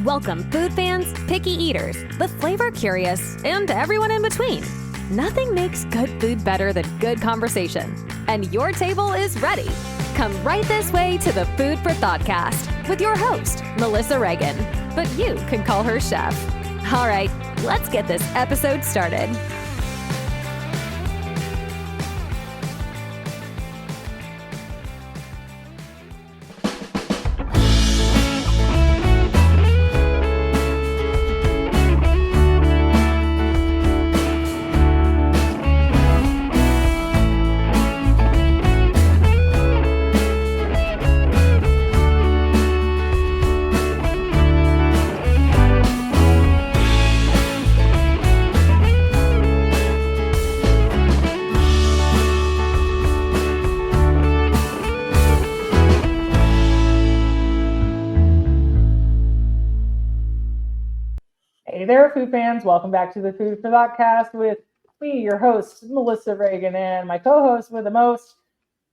Welcome food fans, picky eaters, the flavor curious, and everyone in between. Nothing makes good food better than good conversation. And your table is ready. Come right this way to the Food For ThoughtCast with your host, Melissa Reagan. But you can call her Chef. All right, let's get this episode started. Hey there, food fans. Welcome back to the Food For ThoughtCast with me, your host, Melissa Reagan, and my co-host with the most.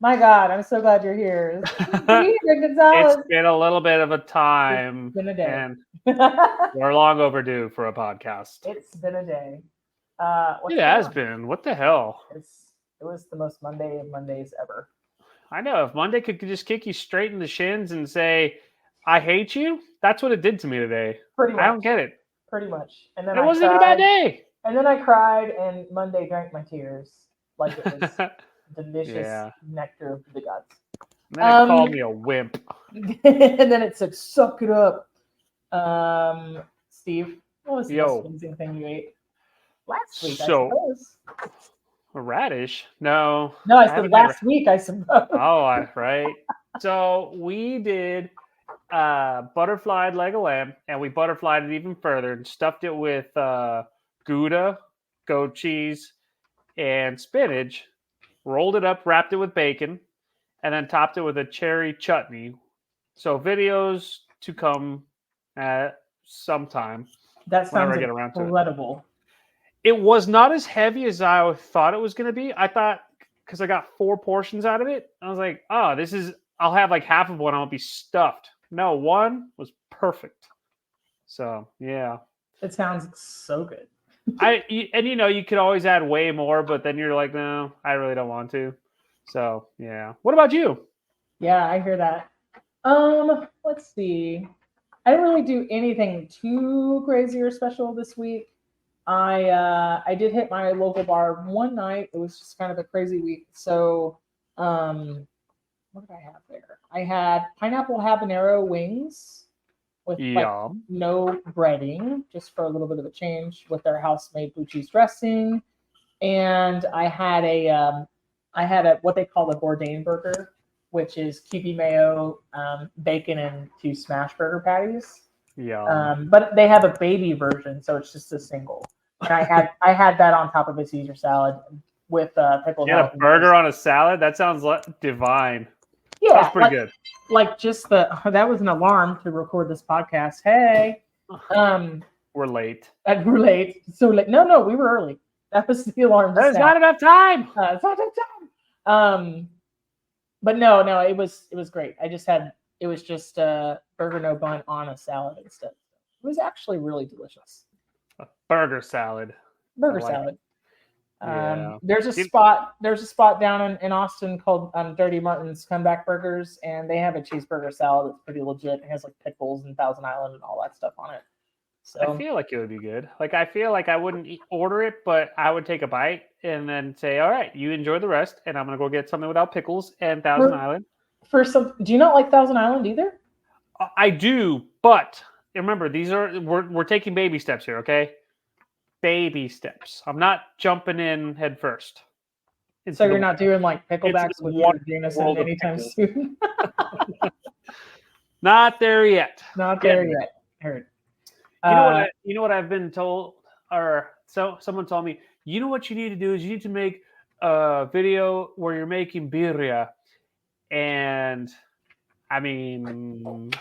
My God, I'm so glad you're here. It's been a little bit of a time. It's been a day. And we're long overdue for a podcast. It's been a day. It has been. What the hell? It was the most Monday of Mondays ever. I know. If Monday could just kick you straight in the shins and say, I hate you, that's what it did to me today. Pretty much. I don't get it. Pretty much. And then it wasn't even a bad day. And then I cried, and Monday drank my tears like it was delicious nectar of the gods. And then it called me a wimp. And then it said, suck it up. Steve, what was the most amazing thing you ate last week, I suppose? A radish? No. No, I said last week, I suppose. Oh, right. So we did butterflied leg of lamb, and we butterflied it even further and stuffed it with Gouda, goat cheese, and spinach, rolled it up, wrapped it with bacon, and then topped it with a cherry chutney. So videos to come at sometime. That sounds incredible. It was not as heavy as I thought it was going to be. I thought, because I got 4 portions out of it, I was like, oh, I'll have like half of one, I'll be stuffed. No, one was perfect. So, yeah. It sounds so good. You could always add way more, but then you're like, no, I really don't want to. So, yeah. What about you? Yeah, I hear that. Let's see. I didn't really do anything too crazy or special this week. I did hit my local bar one night. It was just kind of a crazy week. So, what did I have there? I had pineapple habanero wings with no breading, just for a little bit of a change, with their house-made blue cheese dressing. And I had a what they call the Bourdain burger, which is Kewpie mayo, bacon, and 2 smash burger patties. But they have a baby version, so it's just a single. And I had that on top of a Caesar salad with pickled. Yeah, a burger on a salad? That sounds divine. Yeah, that's pretty good. Like just that was an alarm to record this podcast. Hey, we're late. We're late. So late. No, we were early. That was the alarm. There's not enough time. It's not enough time. But no, it was great. It was just burger no bun on a salad instead. It was actually really delicious. A burger salad. Salad. There's a spot down in Austin called Dirty Martin's Comeback Burgers, and they have a cheeseburger salad that's pretty legit. It has like pickles and Thousand Island and all that stuff on it. So I feel like it would be good. Like I feel like I wouldn't order it, but I would take a bite and then say, "All right, you enjoy the rest, and I'm gonna go get something without pickles and Thousand Island." Do you not like Thousand Island either? I do, but remember, we're taking baby steps here, okay? Baby steps. I'm not jumping in head first. So you're not doing like picklebacks with your Jameson anytime soon? Not there yet. Not there yet. Heard. You know what I've been told, or someone told me, you know what you need to do is you need to make a video where you're making birria. And I mean,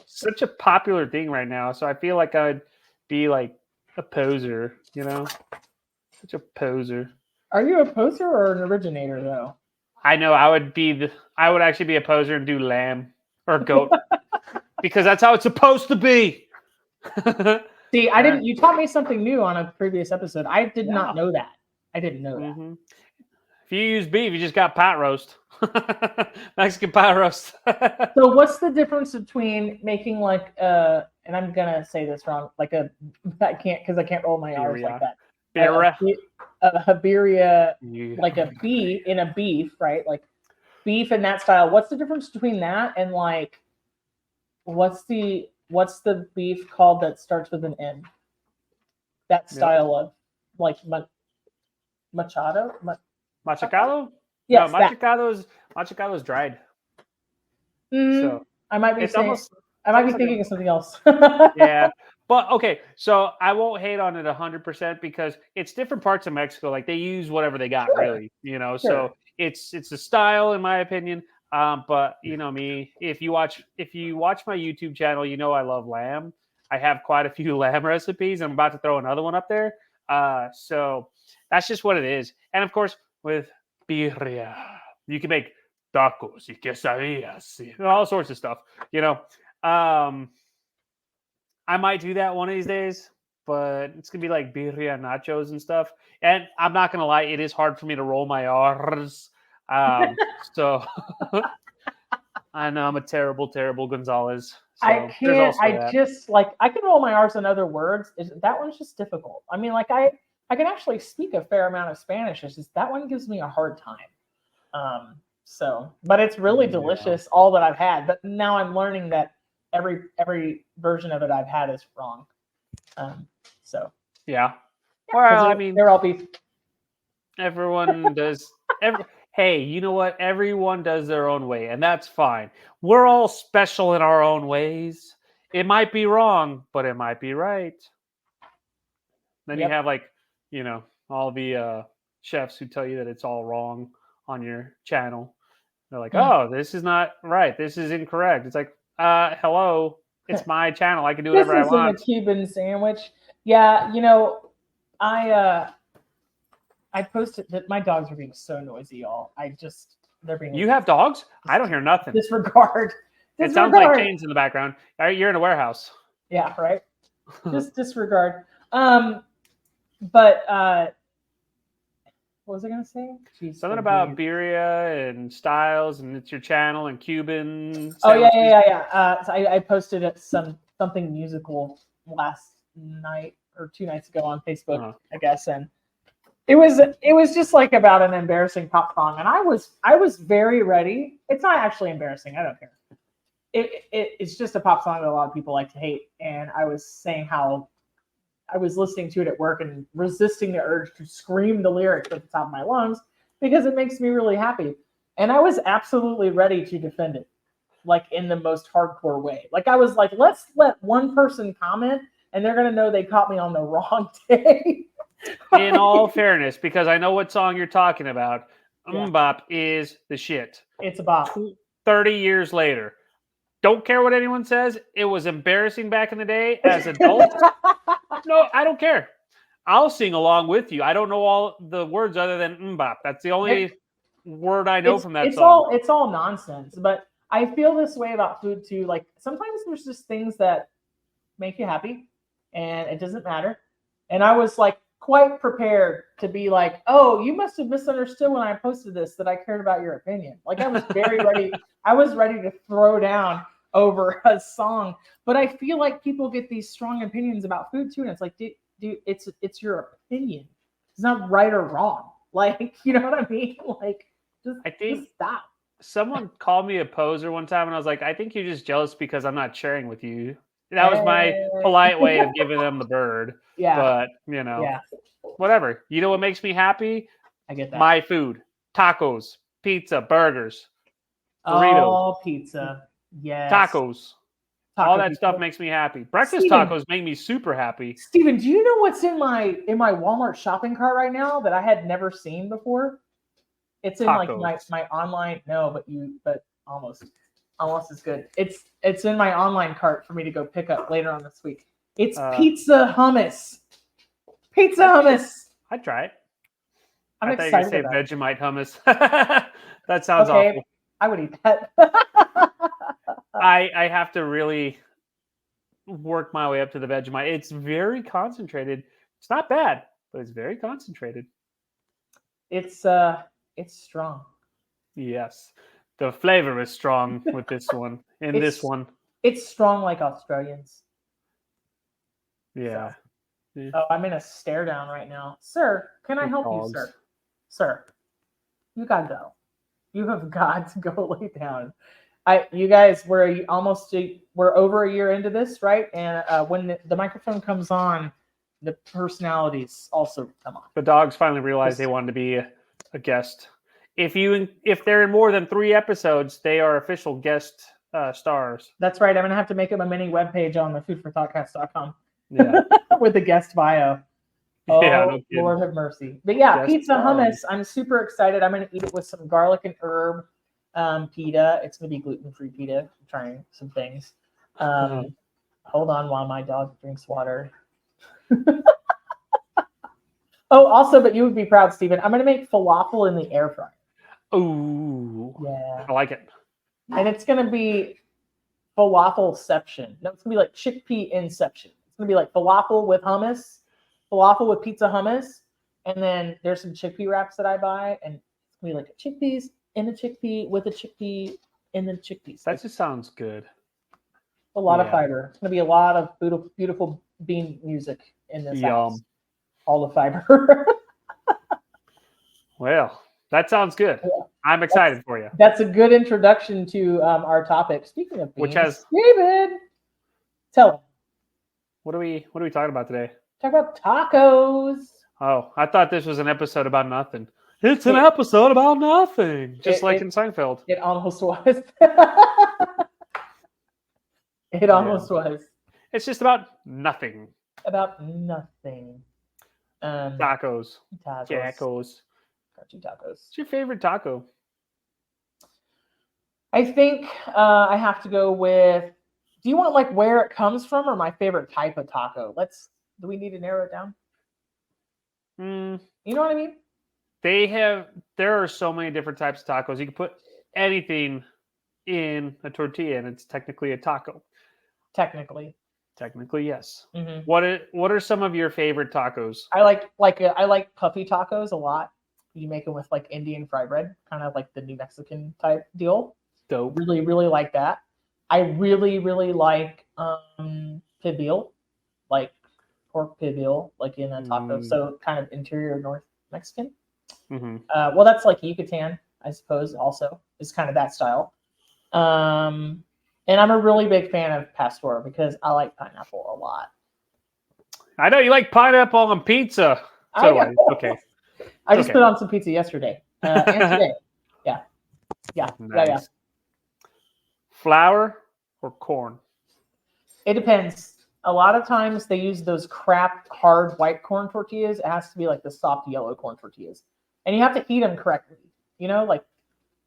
such a popular thing right now. So I feel like I'd be like a poser, you know? Such a poser. Are you a poser or an originator, though? I know I would actually be a poser and do lamb or goat. because that's how it's supposed to be. See, I didn't. You taught me something new on a previous episode. I did not know that. I didn't know that. If you use beef, you just got pot roast, Mexican pot roast. So, what's the difference between making like and I'm gonna say this wrong, like I can't roll my R's like that. A Habiria, like a beef, right? Like beef in that style. What's the difference between that and like what's the beef called that starts with an M? That style of like machado? Machacado? Yes, no, machacado is dried. So I might be thinking of something else. Yeah. But okay, so I won't hate on it 100% because it's different parts of Mexico. Like they use whatever they got, really. So it's a style, in my opinion. But you know me, if you watch my YouTube channel, you know I love lamb. I have quite a few lamb recipes. I'm about to throw another one up there. So that's just what it is. And of course, with birria, you can make tacos y quesadillas, all sorts of stuff. I might do that one of these days, but it's gonna be like birria nachos and stuff. And I'm not gonna lie, it is hard for me to roll my R's. So I know I'm a terrible Gonzalez. So I can't. I can roll my R's in other words. That one's just difficult. I mean, like I can actually speak a fair amount of Spanish. It's just that one gives me a hard time. But it's really delicious. All that I've had, but now I'm learning that every version of it I've had is wrong. Yeah. Well, I mean, they're all beef. Everyone does. Hey, you know what? Everyone does their own way, and that's fine. We're all special in our own ways. It might be wrong, but it might be right. Then you have all the chefs who tell you that it's all wrong on your channel. They're like, "Oh, this is not right. This is incorrect." It's like, hello, it's my channel. I can do whatever I want. This isn't a Cuban sandwich. Yeah, I posted that my dogs are being so noisy, y'all. They're being. You have dogs? I don't hear nothing. Disregard. It sounds like chains in the background. You're in a warehouse. Yeah, right. Just disregard. But what was I gonna say? Jeez, something about birria and styles, and it's your channel and Cuban. Oh yeah. So I posted something musical last night or 2 nights ago on Facebook, I guess, and it was just like about an embarrassing pop song, and I was very ready. It's not actually embarrassing. I don't care. It's just a pop song that a lot of people like to hate, and I was saying how I was listening to it at work and resisting the urge to scream the lyrics at the top of my lungs because it makes me really happy. And I was absolutely ready to defend it, like in the most hardcore way. Like I was like, let's let one person comment and they're going to know they caught me on the wrong day. In all fairness, because I know what song you're talking about, Bop is the shit. It's a bop. 30 years later. Don't care what anyone says. It was embarrassing back in the day as adults. No, I don't care. I'll sing along with you. I don't know all the words other than mbop. That's the only word I know from that song. It's all nonsense. But I feel this way about food too. Like sometimes there's just things that make you happy and it doesn't matter. And I was like quite prepared to be like, oh, you must have misunderstood when I posted this that I cared about your opinion. Like I was very ready. I was ready to throw down over a song. But I feel like people get these strong opinions about food too. And it's like, dude, it's your opinion. It's not right or wrong. Like, you know what I mean? Like, just stop. Someone called me a poser one time, and I was like, I think you're just jealous because I'm not sharing with you. That was my polite way of giving them the bird. Yeah. But, whatever. You know what makes me happy? I get that. My food. Tacos, pizza, burgers, burritos. Oh, pizza. Yes. Tacos. All that stuff makes me happy. Breakfast tacos make me super happy. Steven, do you know what's in my Walmart shopping cart right now that I had never seen before? It's in like my online. No, but almost as good. It's in my online cart for me to go pick up later on this week. It's pizza hummus. Pizza hummus. I'd try it. I'm excited. I thought you were say Vegemite hummus. That sounds awful. I would eat that. I have to really work my way up to the Vegemite. It's very concentrated. It's not bad, but it's very concentrated. It's strong. Yes. The flavor is strong with this one. In this It's- one. It's strong like Australians. Yeah. Oh, I'm in a stare down right now. Sir, can I With help dogs. you, sir? Sir, you gotta go. You have got to go lay down. You guys, we're over a year into this, right? And when the microphone comes on, the personalities also come on. The dogs finally realized they wanted to be a guest. If they're in more than 3 episodes, they are official guest stars. That's right. I'm gonna have to make them a mini webpage on the foodforthoughtcast.com. Yeah. With the guest bio. Oh, Yeah, no kidding. Lord have mercy. But yeah, Guest pizza stars. hummus. I'm super excited. I'm going to eat it with some garlic and herb pita. It's going to be gluten-free pita. I'm trying some things. Hold on while my dog drinks water. Oh, also, but you would be proud, Stephen. I'm going to make falafel in the air fryer. Ooh. Yeah. I like it. And it's going to be falafel-ception. No, it's going to be like chickpea inception. It's going to be like falafel with hummus. Falafel with pizza hummus, and then there's some chickpea wraps that I buy, and it's gonna be like chickpeas in a chickpea with a chickpea in the chickpeas. That just sounds good. A lot of fiber. It's gonna be a lot of beautiful bean music in this house. All the fiber. Well, that sounds good. Yeah. I'm excited for you. That's a good introduction to our topic. Speaking of beans, Which has David, tell them. What are we talking about today? Talk about tacos. Oh, I thought this was an episode about nothing. It's an episode about nothing, just like in Seinfeld. It almost was. It almost was. It's just about nothing. About nothing. Tacos. Tacos. What's your favorite taco? I think I have to go with. Do you want like where it comes from or my favorite type of taco? Do we need to narrow it down? You know what I mean? There are so many different types of tacos. You can put anything in a tortilla and it's technically a taco. Technically, yes. Mm-hmm. What are some of your favorite tacos? I like puffy tacos a lot. You make them with like Indian fry bread, kind of like the New Mexican type deal. Dope. Really, really like that. I really, really like pibil, like pork pibil, like in a taco. So kind of interior North Mexican. Mm-hmm. Well, that's like Yucatan, I suppose. Also, is kind of that style. And I'm a really big fan of pastor because I like pineapple a lot. I know you like pineapple on pizza. So do I. Okay. I just put on some pizza yesterday and today. Yeah. Flour or corn? It depends. A lot of times they use those crap hard white corn tortillas. It has to be like the soft yellow corn tortillas, and you have to heat them correctly. You know, like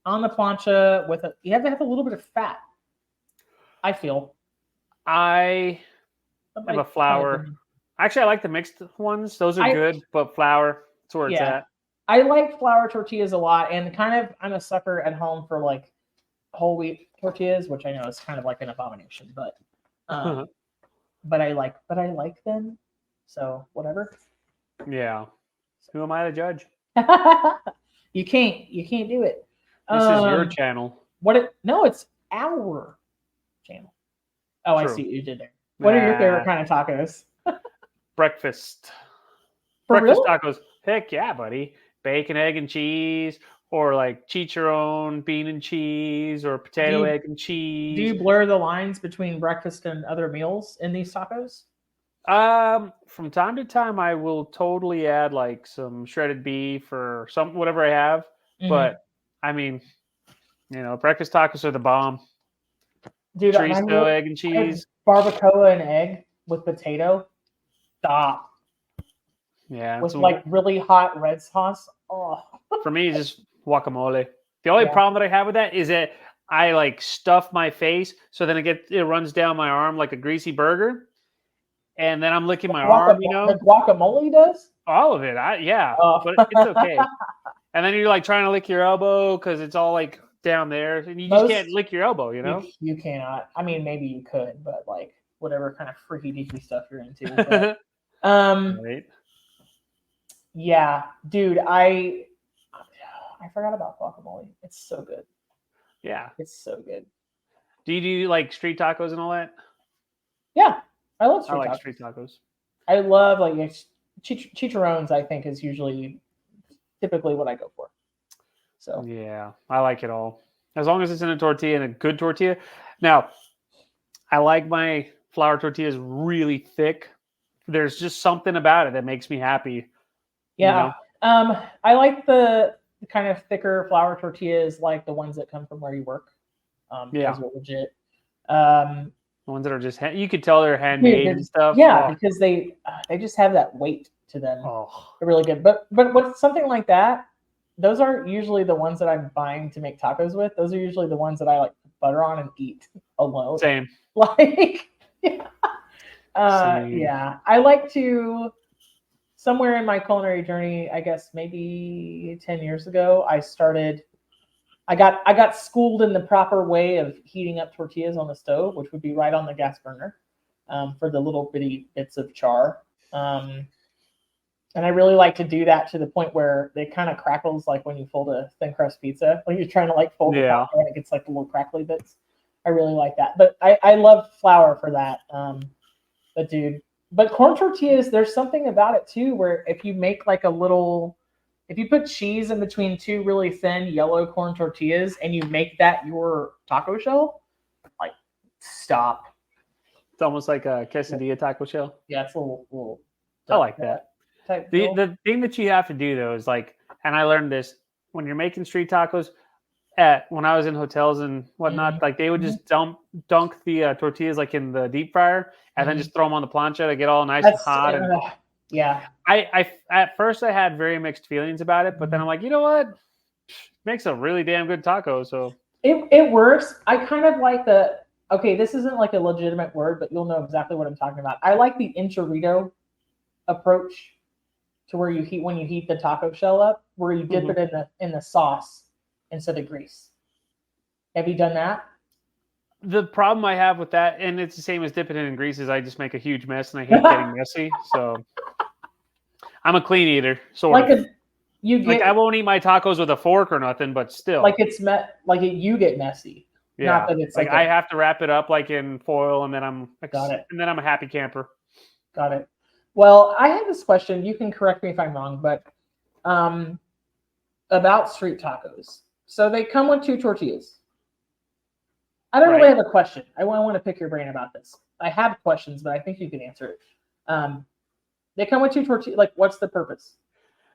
on the plancha you have to have a little bit of fat. I feel. I have a flour. Actually, I like the mixed ones. Those are good, but flour, that's where it's at. I like flour tortillas a lot, and I'm a sucker at home for like whole wheat tortillas, which I know is kind of like an abomination, but I like them. So whatever. Yeah. Who am I to judge? You can't do it. This is your channel. No, it's our channel. Oh, true. I see what you did there. What are your favorite kind of tacos? Breakfast. Breakfast tacos. Heck yeah, buddy. Bacon, egg, and cheese, or like chicharron, bean and cheese, or potato, egg, and cheese. Do you blur the lines between breakfast and other meals in these tacos? From time to time, I will totally add like some shredded beef or whatever I have. Mm-hmm. But I mean, breakfast tacos are the bomb. Dude, chorizo, egg, and cheese. Barbacoa and egg with potato. Stop. Yeah. With like really hot red sauce. Oh. For me, it's just guacamole. The only problem that I have with that is that I like stuff my face, so then it runs down my arm like a greasy burger, and then I'm licking my arm. The guacamole does? All of it. But it's okay. And then you're like trying to lick your elbow because it's all like down there, and you just can't lick your elbow, you know? You cannot. I mean, maybe you could, but like whatever kind of freaky deaky stuff you're into. But, Right. yeah, dude, I forgot about guacamole. It's so good. Yeah. It's so good. Do you do like street tacos and all that? Yeah, I love I like tacos. street tacos. I love like chicharrones. I think is typically what I go for. So Yeah, I like it all. As long as it's in a tortilla and a good tortilla. Now, I like my flour tortillas really thick. There's just something about it that makes me happy. yeah, you know? I like the kind of thicker flour tortillas, like the ones that come from where you work. Yeah, those are legit. the ones that are just you could tell they're handmade and stuff. Yeah, because they just have that weight to them. Oh, they're really good. But with something like that, those aren't usually the ones that I'm buying to make tacos with. Those are usually the ones that I like butter on and eat alone. Same. Like, yeah. Same. Yeah. I like to, somewhere in my culinary journey, I guess maybe 10 years ago, I got schooled in the proper way of heating up tortillas on the stove, which would be right on the gas burner, for the little bitty bits of char. And I really like to do that to the point where it kind of crackles, like when you fold a thin crust pizza, when you're trying to like fold it out and it gets like the little crackly bits. I really like that. But I love flour for that. But corn tortillas, there's something about it too, where if you make like if you put cheese in between two really thin yellow corn tortillas and you make that your taco shell, like, stop. It's almost like a quesadilla taco shell. Yeah, it's a little I like that. The thing that you have to do though is like, and I learned this when you're making street tacos when I was in hotels and whatnot, like they would just dunk the tortillas like in the deep fryer and then just throw them on the plancha to get all nice and hot. And yeah, I at first I had very mixed feelings about it, but then I'm like, you know what? It makes a really damn good taco. So it works. I kind of like this isn't like a legitimate word, but you'll know exactly what I'm talking about. I like the enchilada approach to where when you heat the taco shell up, where you dip it in the sauce instead of grease. Have you done that? The problem I have with that, and it's the same as dipping it in grease, is I just make a huge mess and I hate getting messy. So I'm a clean eater. So I won't eat my tacos with a fork or nothing, but still, like you get messy. Yeah, not that it's like I have to wrap it up like in foil, and then I'm a happy camper. Got it. Well, I have this question. You can correct me if I'm wrong, but about street tacos. So they come with two tortillas. I don't really have a question. I want to pick your brain about this. I have questions, but I think you can answer it. They come with two tortillas. Like, what's the purpose?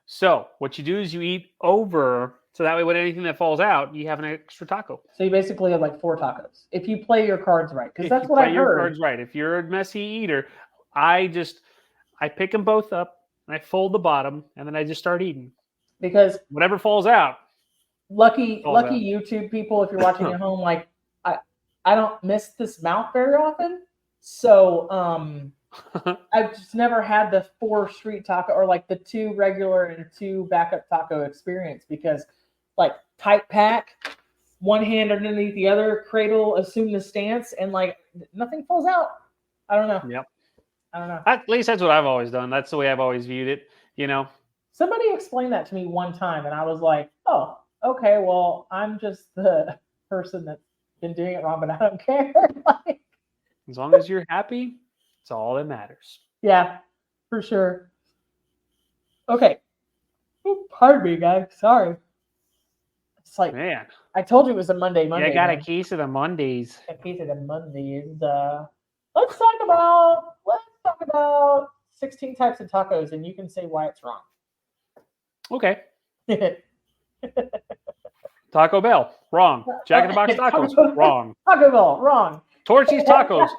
So what you do is you eat over, so that way with anything that falls out, you have an extra taco. So you basically have like 4 tacos if you play your cards right, because that's what I heard. Your cards right. If you're a messy eater, I pick them both up and I fold the bottom and then I just start eating. Because whatever falls out. Lucky YouTube people, if you're watching at home, like I don't miss this mouth very often. So I've just never had the 4 street taco or like the 2 regular and 2 backup taco experience, because like tight pack, one hand underneath the other, cradle, assume the stance, and like nothing falls out. I don't know. Yep. I don't know. At least that's what I've always done. That's the way I've always viewed it, you know. Somebody explained that to me one time and I was like, oh, okay, well, I'm just the person that's been doing it wrong, but I don't care. Like, as long as you're happy, it's all that matters. Yeah, for sure. Okay. Ooh, pardon me, guys. Sorry. It's like, man, I told you it was a Monday. Yeah, I got a case of the Mondays. A case of the Mondays. Let's talk about 16 types of tacos, and you can say why it's wrong. Okay. Taco Bell, wrong. Jack in the Box tacos, wrong. Taco Bell, wrong. Torchy's tacos,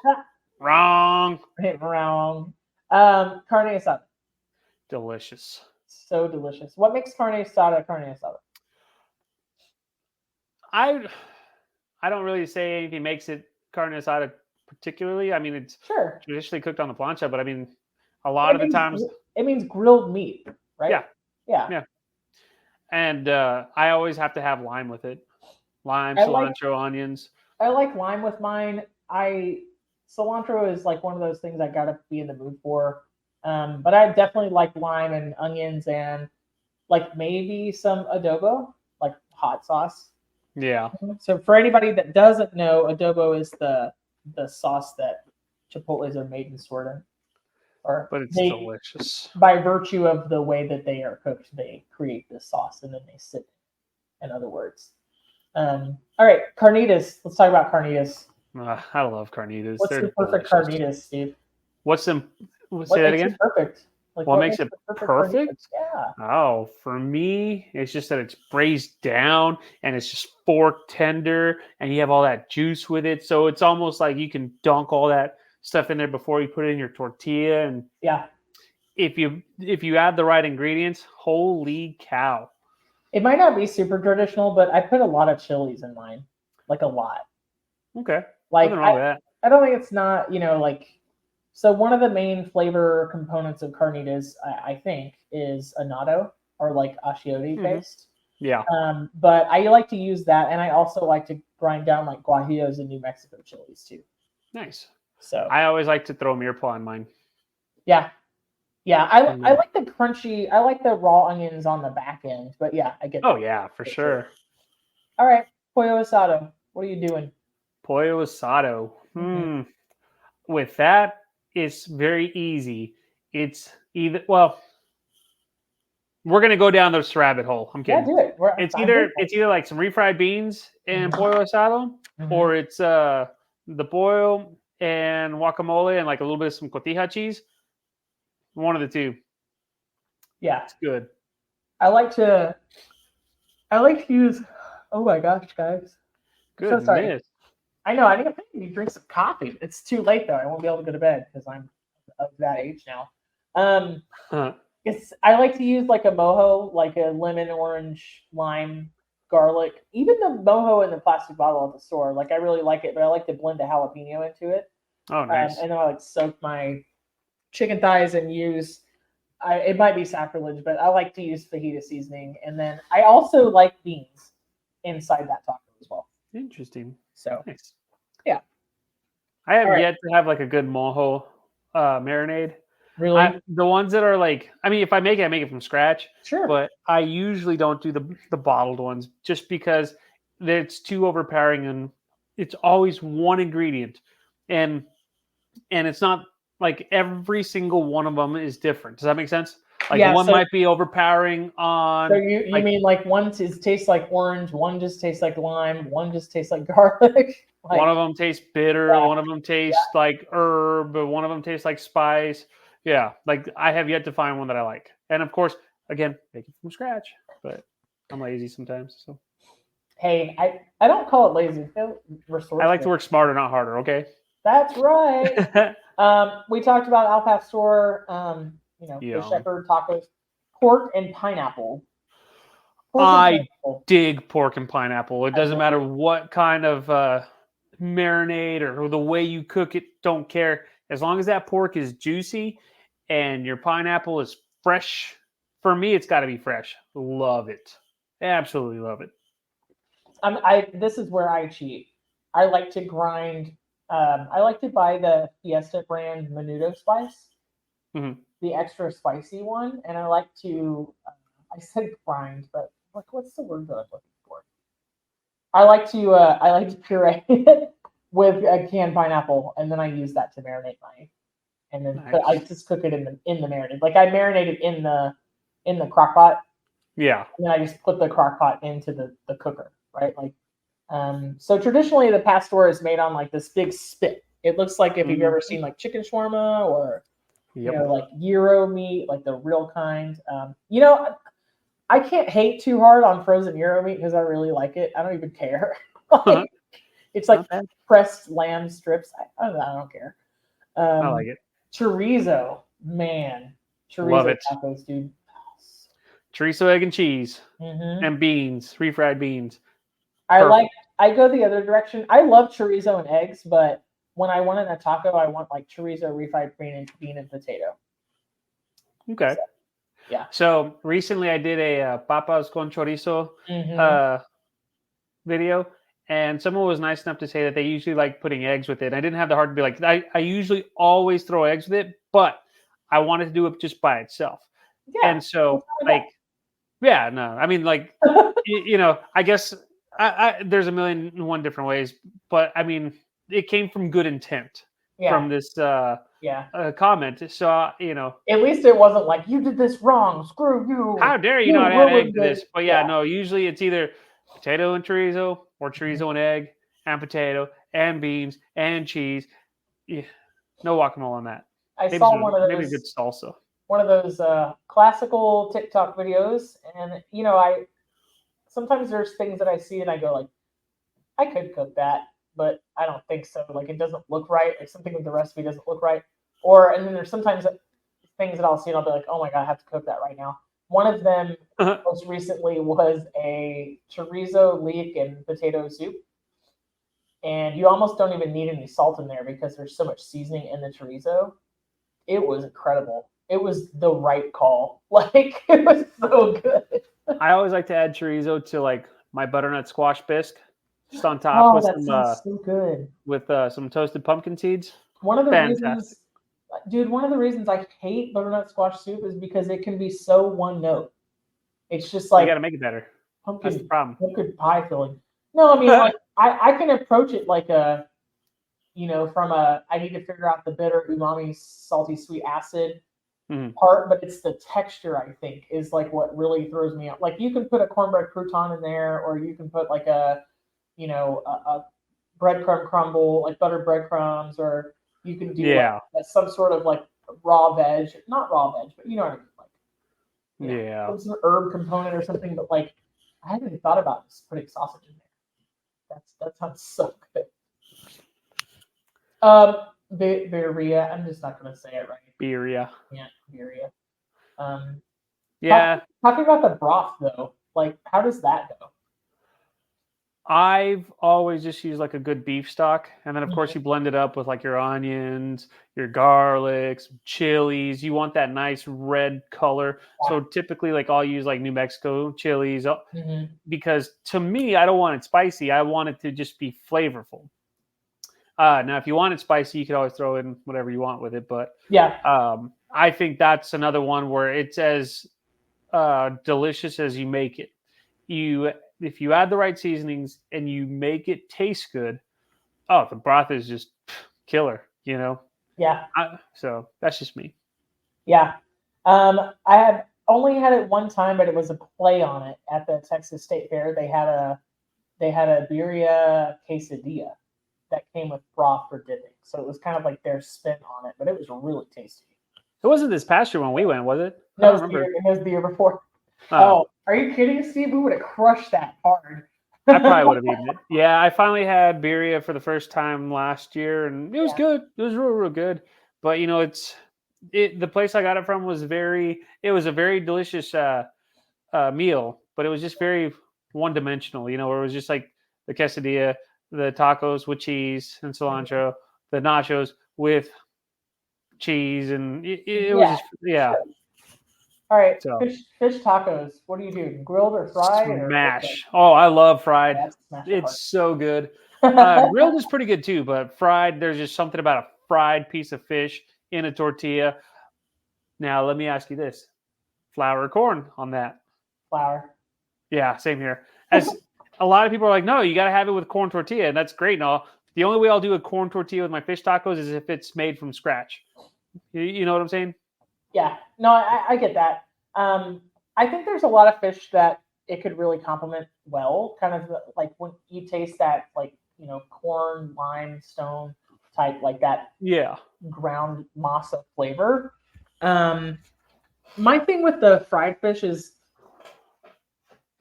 wrong. Wrong. Carne asada. Delicious. So delicious. What makes carne asada carne asada? I don't really say anything makes it carne asada particularly. I mean, it's traditionally cooked on the plancha, but I mean, a lot of the times it means grilled meat, right? Yeah. And I always have to have lime with it. Lime, I like cilantro, onions. I like lime with mine. Cilantro is like one of those things I gotta be in the mood for. But I definitely like lime and onions and like maybe some adobo, like hot sauce. Yeah, So for anybody that doesn't know, adobo is the sauce that chipotles are made and stored in, or but it's they delicious. by virtue of the way that they are cooked, they create this sauce and then they sit. In other words, all right, carnitas. Let's talk about carnitas. I love carnitas. What's They're your perfect delicious. carnitas, Steve? What's them? What Say that makes it again. perfect? Like What what makes makes it the perfect carnitas? perfect? Yeah. Oh, for me, it's just that it's braised down and it's just fork tender and you have all that juice with it. So it's almost like you can dunk all that stuff in there before you put it in your tortilla. And Yeah. if you add the right ingredients, holy cow. It might not be super traditional, but I put a lot of chilies in mine. Like a lot. Okay. Like Nothing wrong with that. I don't think it's not, like so one of the main flavor components of carnitas, I think, is annatto or like achiote paste. Yeah. But I like to use that, and I also like to grind down like guajillos and New Mexico chilies too. Nice. So I always like to throw mirepoix on mine. yeah, I like the crunchy. I like the raw onions on the back end, but yeah, I get. Oh yeah, for sure. All right, pollo asado. What are you doing? Pollo asado. Mhm. With that, it's very easy. It's either we're gonna go down this rabbit hole. I'm Yeah, kidding. do it. It's I'm here for either like some refried beans and Mhm. pollo asado, Mhm. or it's the pollo and guacamole and like a little bit of some cotija cheese. One of the two. Yeah, It's good. I like to. I like to use. Oh my gosh, guys! I'm so sorry. Goodness. I know. I need to drink some coffee. It's too late though. I won't be able to go to bed because I'm of that age now. Um, Huh. I like to use like a mojo, like a lemon, orange, lime, garlic. Even the mojo in the plastic bottle at the store, like I really like it, but I like to blend a jalapeno into it, Oh, nice. and then I like soak my chicken thighs and use. It might be sacrilege, but I like to use fajita seasoning, and then I also like beans inside that taco as well. Interesting. So Nice. yeah, I have all right, yet to have like a good mojo marinade. really, The ones that are like, I mean, if I make it from scratch, sure, but I usually don't do the bottled ones just because it's too overpowering and it's always one ingredient, and it's not like every single one of them is different. Does that make sense? Like yeah. one So might be overpowering So on you like mean like one tastes like orange, one just tastes like lime, one just tastes like garlic? one Like of them tastes bitter, yeah, one of them tastes yeah. like herb, but one of them tastes like spice. Yeah, like I have yet to find one that I like. And of course, again, make it from scratch, but I'm lazy sometimes. So Hey, I don't call it lazy. I feel I like to resourceful. work smarter, not harder. Okay. That's right. We talked about Al Pastor, the Yum. shepherd tacos, pork and pineapple. Pork and I pineapple. dig pork and pineapple. It I doesn't love matter it. what kind of marinade or the way you cook it. Don't care as long as that pork is juicy and your pineapple is fresh. For me, it's got to be fresh. Love it. Absolutely love it. This is where I cheat. I like to grind. I like to buy the Fiesta brand Menudo spice, Mhm. the extra spicy one, and I like to. I said grind, but like, what's the word that I'm looking for? I like to puree it with a canned pineapple, and then I use that to marinate my. And then I Nice. just cook it in the marinade. Like I marinate it in the crock pot, Yeah. and then I just put the crock pot into the cooker, right? Like so traditionally the pastor is made on like this big spit. It looks like if you've ever Mhm. seen like chicken shawarma or Yep. like gyro meat, like the real kind. I can't hate too hard on frozen gyro meat because I really like it. I don't even care. Like, it's like Not bad. pressed lamb strips. I don't know. I don't care. I like it. Chorizo, man, Love chorizo it. tacos, dude. Chorizo, egg, and cheese, Mm-hmm. and beans, refried beans. I like. Perfect. I go the other direction. I love chorizo and eggs, but when I want in a taco, I want like chorizo, refried bean and potato. Okay. So, yeah. So recently I did a papas con chorizo Mm-hmm. uh, video, and someone was nice enough to say that they usually like putting eggs with it. I didn't have the heart to be like, I usually always throw eggs with it, but I wanted to do it just by itself. Yeah. And so, what's wrong like, yeah, no, I mean, like, with that? I guess there's a million and one different ways, but I mean, it came from good intent Yeah. from this Yeah. comment. So, At least it wasn't like you did this wrong. Screw you. how dare you You not add egg ruined to it. this? But yeah, Yeah. no, usually it's either potato and chorizo or Mhm. chorizo and egg and potato and beans and cheese. Yeah, no guacamole on that. I Maybe saw maybe a good salsa. one of those classical TikTok videos, and I sometimes there's things that I see and I go like, I could cook that, but I don't think so. Like it doesn't look right. Like something with the recipe doesn't look right. And then there's sometimes things that I'll see and I'll be like, oh my god, I have to cook that right now. One of them most recently was a chorizo leek and potato soup. And you almost don't even need any salt in there because there's so much seasoning in the chorizo. It was incredible. It was the right call. Like it was so good. I always like to add chorizo to like my butternut squash bisque, just on top Oh, with that sounds so good. some toasted pumpkin seeds. One of the Fantastic. reasons, dude, one of the reasons I hate butternut squash soup is because it can be so one note. It's just You like got to make it better. That's the problem. pumpkin pie filling. No, I mean like I can approach it like I need to figure out the bitter umami salty sweet acid part, but it's the texture I think is like what really throws me out. Like you can put a cornbread crouton in there, or you can put like a breadcrumb crumble, like buttered breadcrumbs, or you can do like some sort of like raw veg, not raw veg, but you know what I mean, like some herb component or something. But like I hadn't even thought about just putting sausage in there. That sounds so good. Birria. I'm just not gonna say it right. Birria. Yeah, birria. Talking about the broth though, like how does that go? I've always just used like a good beef stock, and then of course you blend it up with like your onions, your garlics, chilies. You want that nice red color. Yeah. So typically, like I'll use like New Mexico chilies because to me, I don't want it spicy. I want it to just be flavorful. Now, if you want it spicy, you could always throw in whatever you want with it. But I think that's another one where it's as delicious as you make it. If you add the right seasonings and you make it taste good, the broth is just killer, Yeah. So that's just me. Yeah. I have only had it one time, but it was a play on it at the Texas State Fair. They had a birria quesadilla that came with broth for dipping. So it was kind of like their spin on it, but it was really tasty. It wasn't this past year when we went, was it? No, it was the year before. Oh, are you kidding, Steve? We would have crushed that hard. I probably would have eaten it. Yeah, I finally had birria for the first time last year, and it was good. It was real, real good. But the place I got it from was a very delicious meal, but it was just very one-dimensional. Where it was just like the quesadilla, the tacos with cheese and cilantro, the nachos with cheese, and it was just Sure. All right, so, fish tacos. What do you do? Grilled or fried? Smash. Oh, I love fried. It's so good. Grilled is pretty good too, but fried, there's just something about a fried piece of fish in a tortilla. Now, let me ask you this: flour or corn on that? Flour. Yeah, same here. As a lot of people are like, no, you got to have it with corn tortilla, and that's great and all. The only way I'll do a corn tortilla with my fish tacos is if it's made from scratch. You know what I'm saying? Yeah, no, I get that. I think there's a lot of fish that it could really complement well, kind of like when you taste that, like, corn, limestone type, like that ground masa flavor. My thing with the fried fish is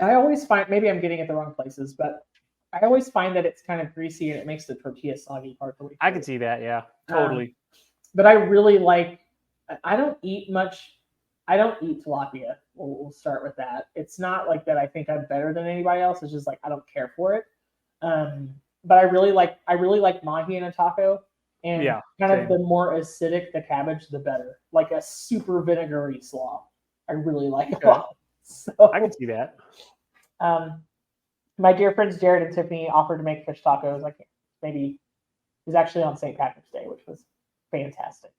I always find, maybe I'm getting it the wrong places, but I always find that it's kind of greasy and it makes the tortilla soggy partly. I can see that, yeah, totally. But I really like, I don't eat tilapia. We'll start with that. It's not like that I think I'm better than anybody else. It's just like I don't care for it. But I really like mahi in a taco, and kind of the more acidic the cabbage, the better. Like a super vinegary slaw, I really like a lot. So I can see that. my dear friends Jared and Tiffany offered to make fish tacos. Like maybe it was actually on St. Patrick's Day, which was fantastic.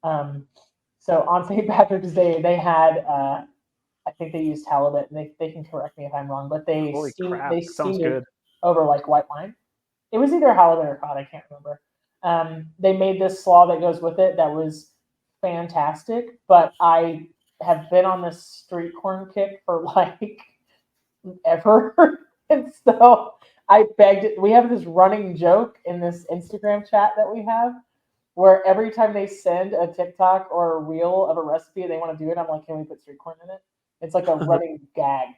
So on St. Patrick's Day, they had I think they used halibut, and they can correct me if I'm wrong, but they Holy crap, they sounds steamed good. it over like white wine. It was either halibut or cod, I can't remember. They made this slaw that goes with it that was fantastic, but I have been on this street corn kick for like ever. And so I begged it. We have this running joke in this Instagram chat that we have where every time they send a TikTok or a reel of a recipe they want to do it, I'm like, can we put street corn in it? It's like a running gag.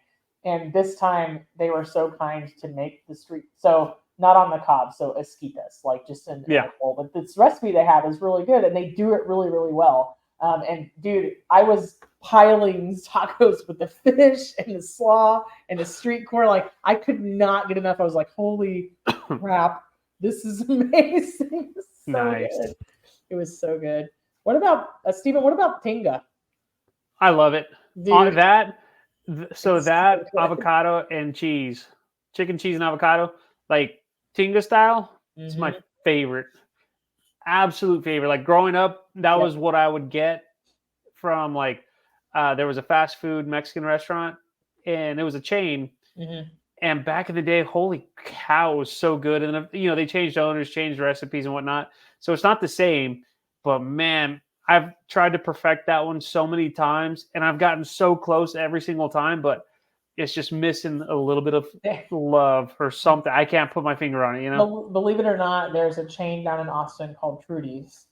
And this time they were so kind to make the street. So not on the cob, so esquitas, like just in a bowl. But this recipe they have is really good, and they do it really, really well. And dude, I was piling tacos with the fish and the slaw and the street corn. Like I could not get enough. I was like, holy crap, this is amazing. So nice. Good. It was so good. What about Stephen? What about tinga? I love it. Dude, so avocado and cheese, chicken, cheese, and avocado, like tinga style, it's my favorite. Absolute favorite. Like growing up, that was what I would get from like there was a fast food Mexican restaurant, and it was a chain. And back in the day, holy cow, it was so good. And they changed owners, changed recipes and whatnot. So it's not the same, but man, I've tried to perfect that one so many times, and I've gotten so close every single time, but it's just missing a little bit of love or something. I can't put my finger on it, Believe it or not, there's a chain down in Austin called Trudy's,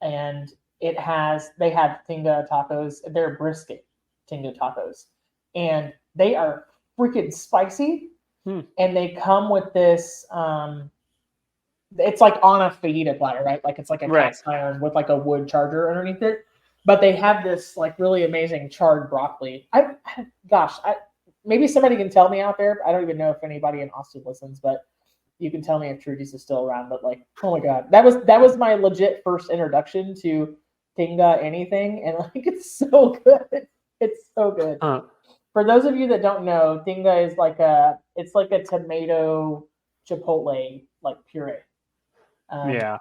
and they have tinga tacos. They're brisket tinga tacos, and they are freaking spicy. And they come with this. It's like on a fajita platter, right? Like it's like a cast iron with like a wood charger underneath it. But they have this like really amazing charred broccoli. Maybe somebody can tell me out there. I don't even know if anybody in Austin listens, but you can tell me if Trudy's is still around. But like, oh my god, that was my legit first introduction to tinga anything, and like it's so good. It's so good. For those of you that don't know, tinga is like a tomato chipotle like puree. I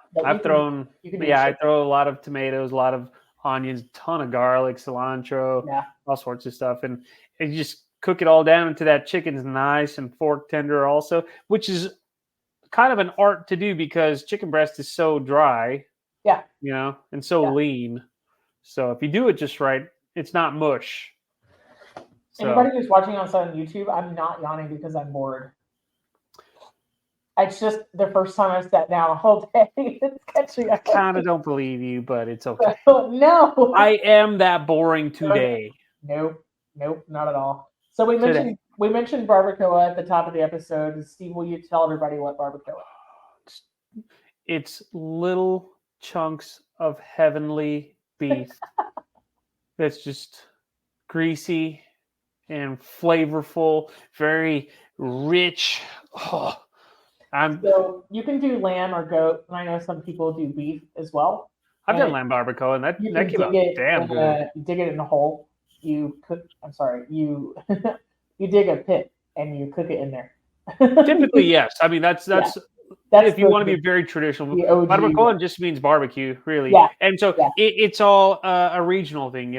throw a lot of tomatoes, a lot of onions, a ton of garlic, cilantro, all sorts of stuff, and you just cook it all down until that chicken's nice and fork tender also, which is kind of an art to do because chicken breast is so dry, and so lean. So if you do it just right, it's not mush. So, anybody who's watching us on YouTube, I'm not yawning because I'm bored. It's just the first time I sat down a whole day. It's catching up. I kind of don't believe you, but it's okay. No. I am that boring today. Nope, not at all. So we mentioned barbacoa at the top of the episode. Steve, will you tell everybody what barbacoa is? It's little chunks of heavenly beef that's just greasy and flavorful, very rich. So you can do lamb or goat, and I know some people do beef as well. I've done lamb barbacoa, and that came out damn good. You dig it in a hole. You cook. I'm sorry. You you dig a pit and you cook it in there. Typically, yes. I mean, that's if you want to be very traditional. Barbacoa just means barbecue, really. Yeah. And so it's all a regional thing,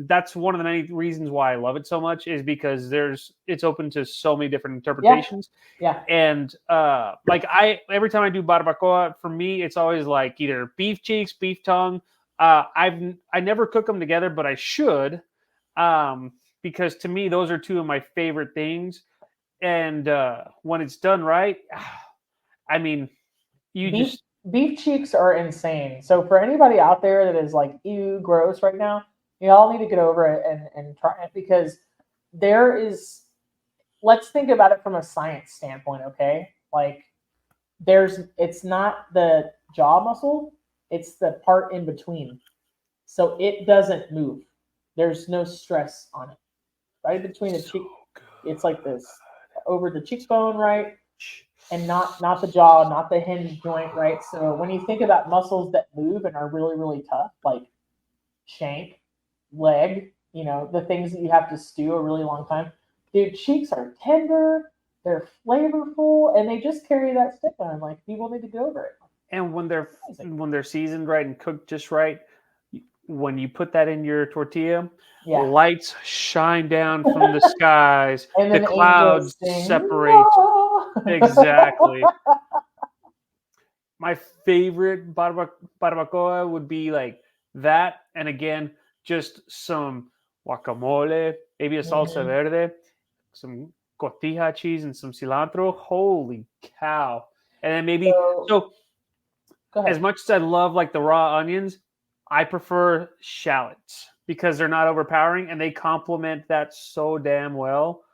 That's one of the many reasons why I love it so much is because it's open to so many different interpretations. Yeah. And every time I do barbacoa, for me, it's always like either beef cheeks, beef tongue. I never cook them together, but I should, because to me, those are two of my favorite things. And when it's done right, I mean, beef cheeks are insane. So for anybody out there that is like, ew, gross right now, you all need to get over it and try it because let's think about it from a science standpoint, okay? Like it's not the jaw muscle, it's the part in between. So it doesn't move. There's no stress on it. Right between the cheek, it's like this over the cheekbone, right? And not the jaw, not the hinge joint, right? So when you think about muscles that move and are really, really tough, like shank, leg, the things that you have to stew a really long time, dude, cheeks are tender. They're flavorful, and they just carry that stick on. Like people need to go over it. And Amazing. when they're seasoned right and cooked just right, when you put that in your tortilla, Yeah. lights shine down from the skies, And the then angels clouds sing. separate. No! Exactly. My favorite barbacoa would be like that, and again, just some guacamole, maybe a salsa Mhm. verde, some cotija cheese, and some cilantro. Holy cow! And then maybe So so go as ahead. much as I love like the raw onions, I prefer shallots because they're not overpowering and they complement that so damn well.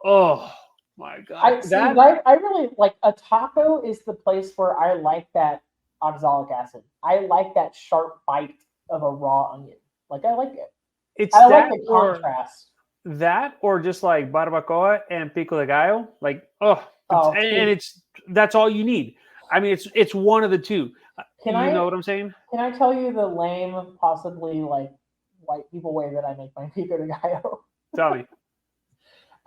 Oh my god, I see. that I really like a taco is the place where I like that oxalic acid. I like that sharp bite of a raw onion. Like I like it. it's I like the contrast. that or just like barbacoa and pico de gallo. Like Oh, and see, it's that's all you need. I mean, it's one of the two. can You know I what I'm saying? can I tell you the lame, possibly like white people way that I make my pico de gallo? Tell me.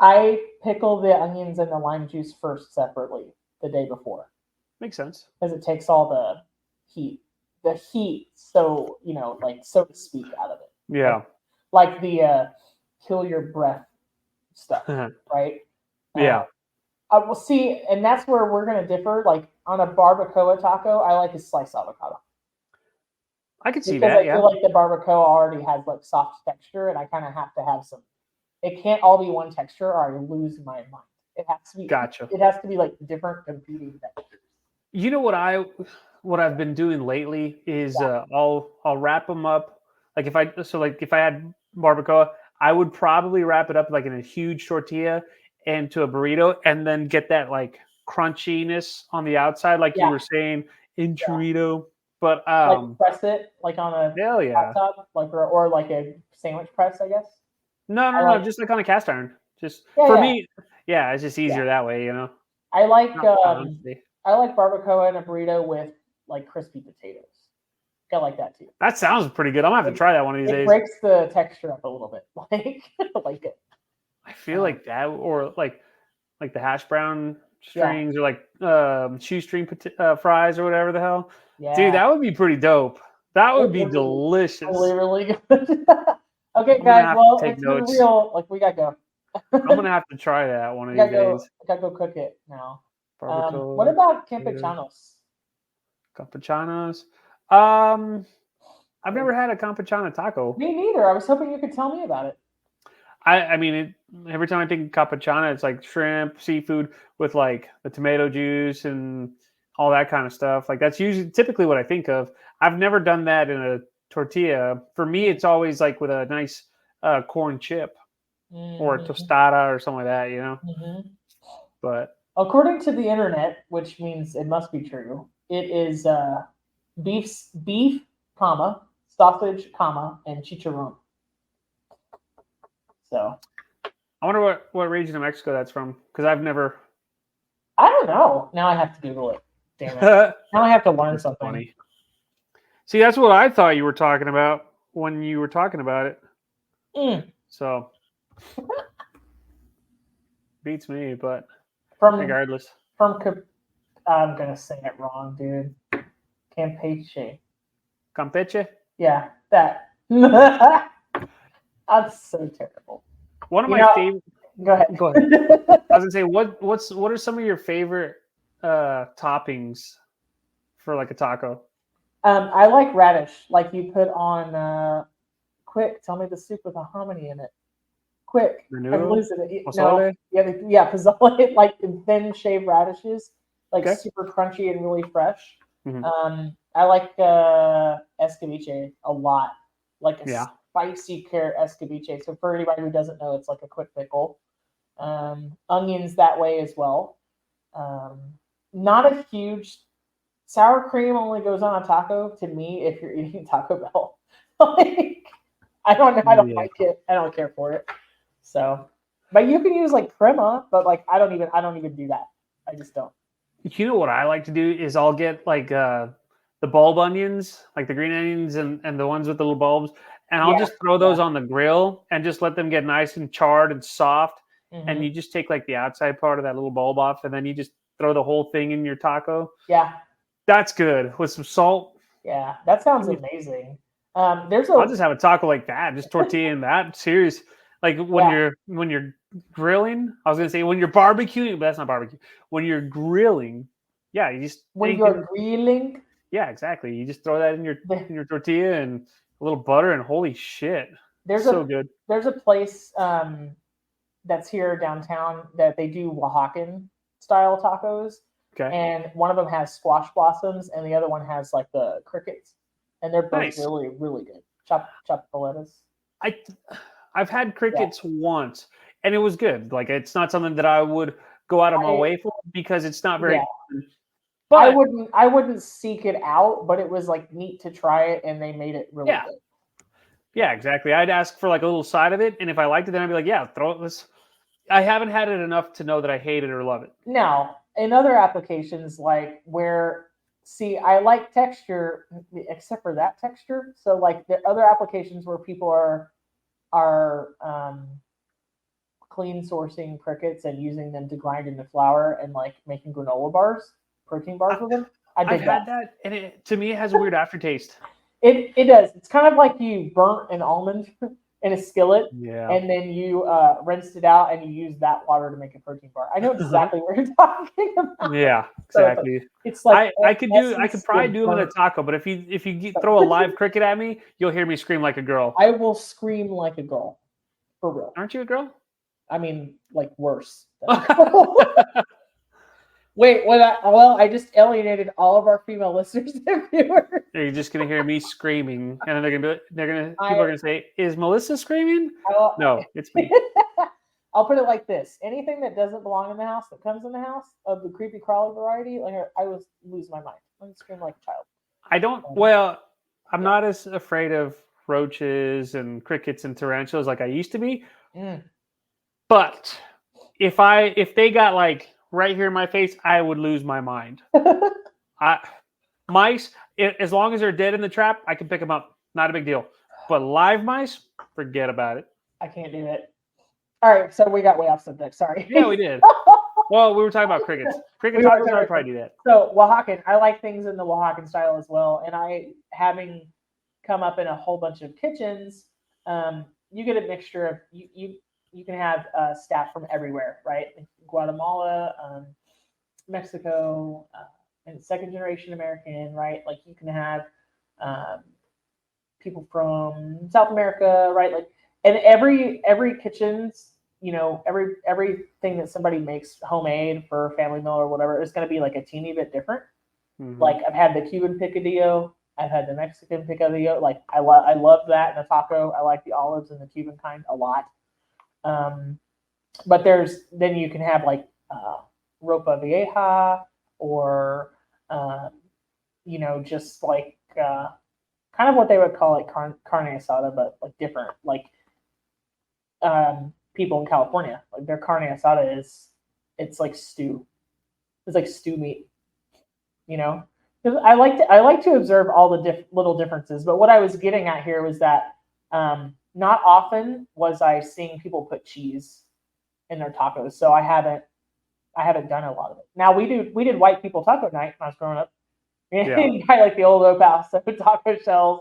I pickle the onions and the lime juice first separately the day before Makes sense. because it takes all the heat, so like so to speak, out of it. Yeah. Like the kill your breath stuff, right? Uh, Yeah. I will see, and that's where we're gonna differ. Like on a barbacoa taco, I like a sliced avocado I could see because that. I Yeah. feel like the barbacoa already has like soft texture, and I kind of have to have some. It can't all be one texture, or I lose my mind. It has to be. Gotcha. It has to be like different competing textures. You know what I've been doing lately is Yeah, I'll wrap them up. Like if I had barbacoa, I would probably wrap it up like in a huge tortilla and to a burrito, and then get that like crunchiness on the outside, like you yeah, were saying in yeah. chorito. But Like press it like on a hell hot yeah, top, like or like a sandwich press, I guess. I no, like. just like on a cast iron. Just Yeah, for yeah, me, yeah, it's just yeah. easier that way, you know. I like Not constantly. I like barbacoa and a burrito with like crispy potatoes. I like that too. That sounds pretty good. I'm gonna have to It, try that one of these it days. breaks the texture up a little bit. Like it. I feel like that, or like the hash brown Yeah, strings, or like shoestring fries or whatever the hell. Dude, yeah. that would be pretty dope. That It would be would be delicious. really, really good. Okay, I'm gonna guys. have to Well, take it's been notes. real. Like we gotta go. I'm gonna have to try that one of We these gotta go. days. We gotta go cook it now. What Barbacoa, about potatoes, campechanos? campechanos. Um, I've Like, never had a campechana taco. me neither. I was hoping you could tell me about it. I mean, every time I think campechana, it's like shrimp, seafood with like the tomato juice and all that kind of stuff. Like that's usually typically what I think of. I've never done that in a tortilla. For me, it's always like with a nice corn chip or a Mm-hmm, tostada or something like that, you know. mm-hmm. But According to the internet, which means it must be true, it is beef, comma, sausage, comma, and chicharron. So I wonder what region of Mexico that's from, because I've never. I don't know. Now I have to Google it. Damn it. That's Now I have to learn something. funny. See, that's what I thought you were talking about when you were talking about it. Mm. So beats me, but From regardless. I'm gonna say it wrong, dude. Campeche. Campeche. Yeah, that. That's so terrible. One of You my know, favorite. go ahead. Go ahead. I was gonna say what are some of your favorite toppings for like a taco? I like radish. Like you put on. Quick, tell me the soup with a hominy in it. Quick, I'm Menudo, losing it. No, pozole. yeah, pozole, like thin shaved radishes, like Okay. super crunchy and really fresh. Mhm. I like escabeche a lot, like a Yeah. spicy carrot escabeche. So for anybody who doesn't know, it's like a quick pickle. Onions that way as well. Um, Not a huge sour cream only goes on a taco to me if you're eating Taco Bell. Like I don't know, I don't Yeah. like it. I don't care for it. So, but you can use like crema, but like I don't even do that. I just don't. You know what I like to do is I'll get like the bulb onions, like the green onions and the ones with the little bulbs, and I'll Yeah, just throw yeah. those on the grill and just let them get nice and charred and soft, and you just take like the outside part of that little bulb off, and then you just throw the whole thing in your taco. Yeah. That's good with some salt. Yeah, that sounds amazing. I'll just have a taco like that, just tortilla and that. Serious, like when you're grilling. I was gonna say when you're barbecuing, but that's not barbecue. When you're grilling, yeah, you just you're grilling. Yeah, exactly. You just throw that in your tortilla and a little butter, and holy shit, good. There's a place that's here downtown that they do Oaxacan style tacos. Okay. And one of them has squash blossoms, and the other one has like the crickets, and they're both Nice. really, really good. Chopped the lettuce. I've had crickets once, and it was good. Like it's not something that I would go out of my way for because it's not very. Yeah. But I wouldn't seek it out, but it was like neat to try it, and they made it really good. Yeah, exactly. I'd ask for like a little side of it, and if I liked it, then I'd be like, yeah, throw it. I haven't had it enough to know that I hate it or love it. Now, in other applications, like I like texture, except for that texture. So, like the other applications where people are clean sourcing crickets and using them to grind into flour and like making granola bars, protein bars with them. I've had that, and to me, it has a weird aftertaste. It does. It's kind of like you burnt an almond in a skillet, and then you rinsed it out, and you use that water to make a protein bar. I know exactly what you're talking about. Yeah, exactly. So it's like I could probably do them in a taco, but if you throw a live cricket at me, you'll hear me scream like a girl. I will scream like a girl, for real. Aren't you a girl? I mean, like worse. Wait, I just alienated all of our female listeners and viewers. You're just gonna hear me screaming, and then people are gonna say, "Is Melissa screaming?" No, it's me. I'll put it like this: anything that doesn't belong in the house that comes in the house of the creepy crawly variety, like I was lose my mind. I'm scream like a child. I don't. Well, I'm not as afraid of roaches and crickets and tarantulas like I used to be. But if they got like right here in my face, I would lose my mind. Mice, as long as they're dead in the trap, I can pick them up. Not a big deal. But live mice, forget about it. I can't do it. All right, so we got way off subject. Sorry. Yeah, we did. Well, we were talking about crickets. Cricket tacos, I'd probably do that. So Oaxacan, I like things in the Oaxacan style as well. And having come up in a whole bunch of kitchens, you get a mixture of you can have staff from everywhere, right? Guatemala, Mexico, and second generation American, right? Like you can have people from South America, right? Like, and every kitchen's, everything that somebody makes homemade for a family meal or whatever is going to be like a teeny bit different. Mm-hmm. Like I've had the Cuban picadillo, I've had the Mexican picadillo. Like I love that in a taco. I like the olives and the Cuban kind a lot. But then you can have like ropa vieja or just like kind of what they would call like carne asada, but like different. Like people in California, like their carne asada it's like stew. It's like stew meat. Because I like to observe all the little differences. But what I was getting at here was that not often was I seeing people put cheese in their tacos, so I haven't done a lot of it. Now we did white people taco night when I was growing up. Yeah. Buy like the old El Paso taco shells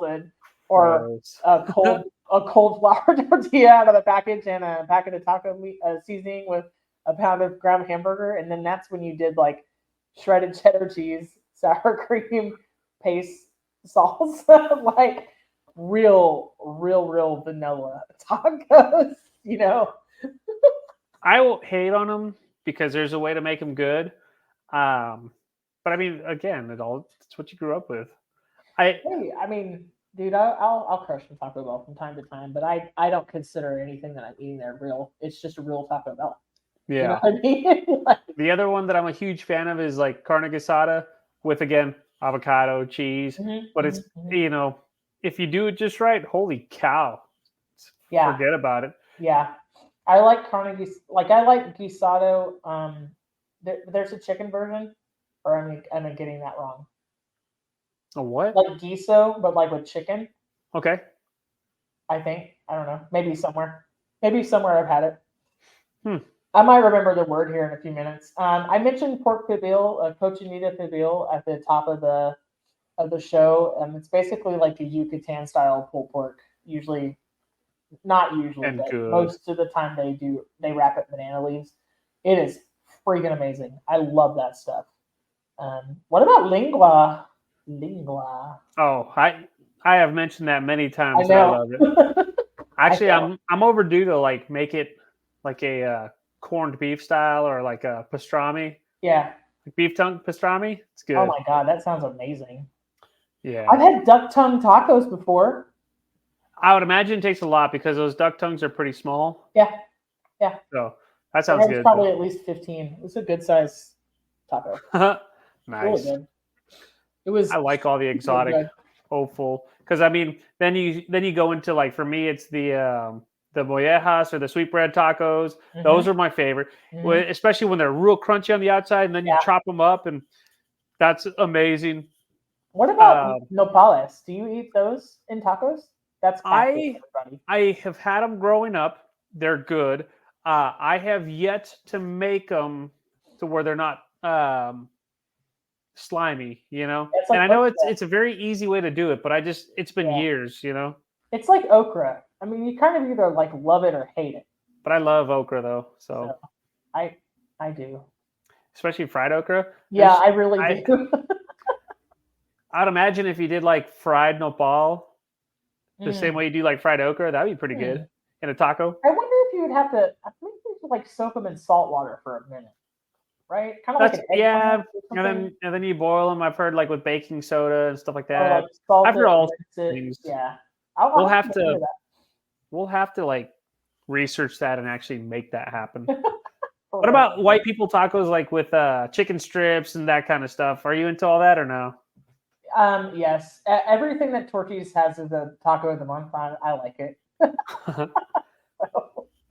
or a cold flour tortilla out of the package and a packet of taco meat seasoning with a pound of ground hamburger, and then that's when you did like shredded cheddar cheese, sour cream, paste salsa, like real vanilla tacos, I will hate on them because there's a way to make them good. But I mean, again, it's what you grew up with. Dude, I'll crush some Taco Bell from time to time, but I don't consider anything that I'm eating there real. It's just a real Taco Bell. Yeah. You know what I mean? Like, the other one that I'm a huge fan of is like carne asada with, again, avocado, cheese. Mm-hmm, but it's, if you do it just right, holy cow. Yeah. Forget about it. Yeah. I like I like guisado. There's a chicken version, or am I getting that wrong? A what? Like guiso, but like with chicken. Okay. I think. I don't know. Maybe somewhere I've had it. I might remember the word here in a few minutes. I mentioned pork pibil, cochinita pibil, at the top of the show. It's basically like a Yucatan style pulled pork. Usually, not usually, And but good. most of the time they wrap it in banana leaves. It is freaking amazing. I love that stuff. What about lingua? Lingua. Oh, I have mentioned that many I times that I know. love it. Actually, know. I'm overdue to like make it like a corned beef style or like a pastrami, Yeah. like beef tongue pastrami. It's Oh good. my god, that sounds amazing. I've Yeah, had duck tongue tacos before. I would imagine it takes a lot because those duck tongues are pretty small. Yeah, yeah. So that It sounds was good. probably at least 15. It was a good size taco. Really Nice. good. It was I like all the really exotic, good. hopeful because I mean, then you go into like for me, it's the mollejas or the sweetbread tacos. Those Mhm, are my favorite, mhm. especially when they're real crunchy on the outside, and then you Yeah. chop them up, and that's amazing. What about Uh, nopales? Do you eat those in tacos? That's cat food, I everybody. I have had them growing up. They're good. I have yet to make them to where they're not slimy, It's And like I know okra. it's a very easy way to do it, but it's been Yeah. years. It's like okra. I mean, you kind of either like love it or hate it. But I love okra though, So so I do. especially fried okra. Yeah, I really I do. I'd imagine if you did like fried nopal the same Mm, way you do like fried okra, that'd be pretty good mm. in a taco. I wonder if you would have to. I think you could like soak them in salt water for a minute, right? Kind of like That's an yeah, eggplant or something. and then you boil them. I've heard like with baking soda and stuff like Or like that. salt I've it heard and all rinse it. things. Yeah, We'll I'll have to have look to into we'll have to like research that and actually make that happen. that. What For real. about white people tacos like with chicken strips and that kind of stuff? Are you into all that or no? Yes, everything that Torchy's has is a taco of the month. I like it.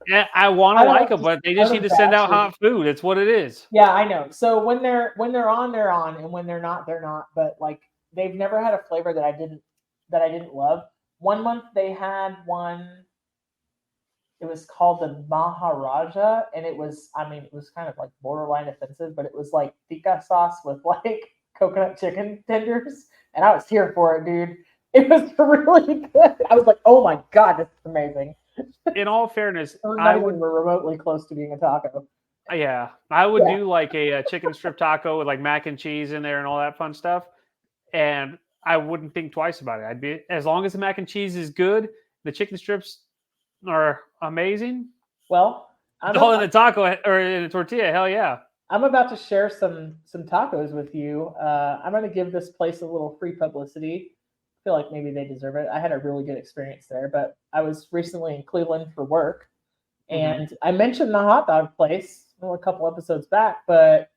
Yeah, I want to I don't like know, them, just but they just out need of to send out bashful. hot food. It's what it is. Yeah, I know. So when they're on, they're on, and when they're not. But like they've never had a flavor that I didn't love. One month they had one. It was called the Maharaja, and it was kind of like borderline offensive, but it was like tikka sauce with like coconut chicken tenders, and I was here for it, dude. It was really good. I was like, oh my god, this is amazing. In all fairness, It was I not even would, remotely close to being a taco. yeah, I would Yeah. do like a chicken strip taco with like mac and cheese in there and all that fun stuff, and I wouldn't think twice about it. I'd be as long as the mac and cheese is good, the chicken strips are amazing. Well, I'm Oh, in about, a taco or in a tortilla, hell yeah. I'm about to share some tacos with you. I'm going to give this place a little free publicity. I feel like maybe they deserve it. I had a really good experience there, but I was recently in Cleveland for work, Hmm. and I mentioned the hot dog place a couple episodes back, but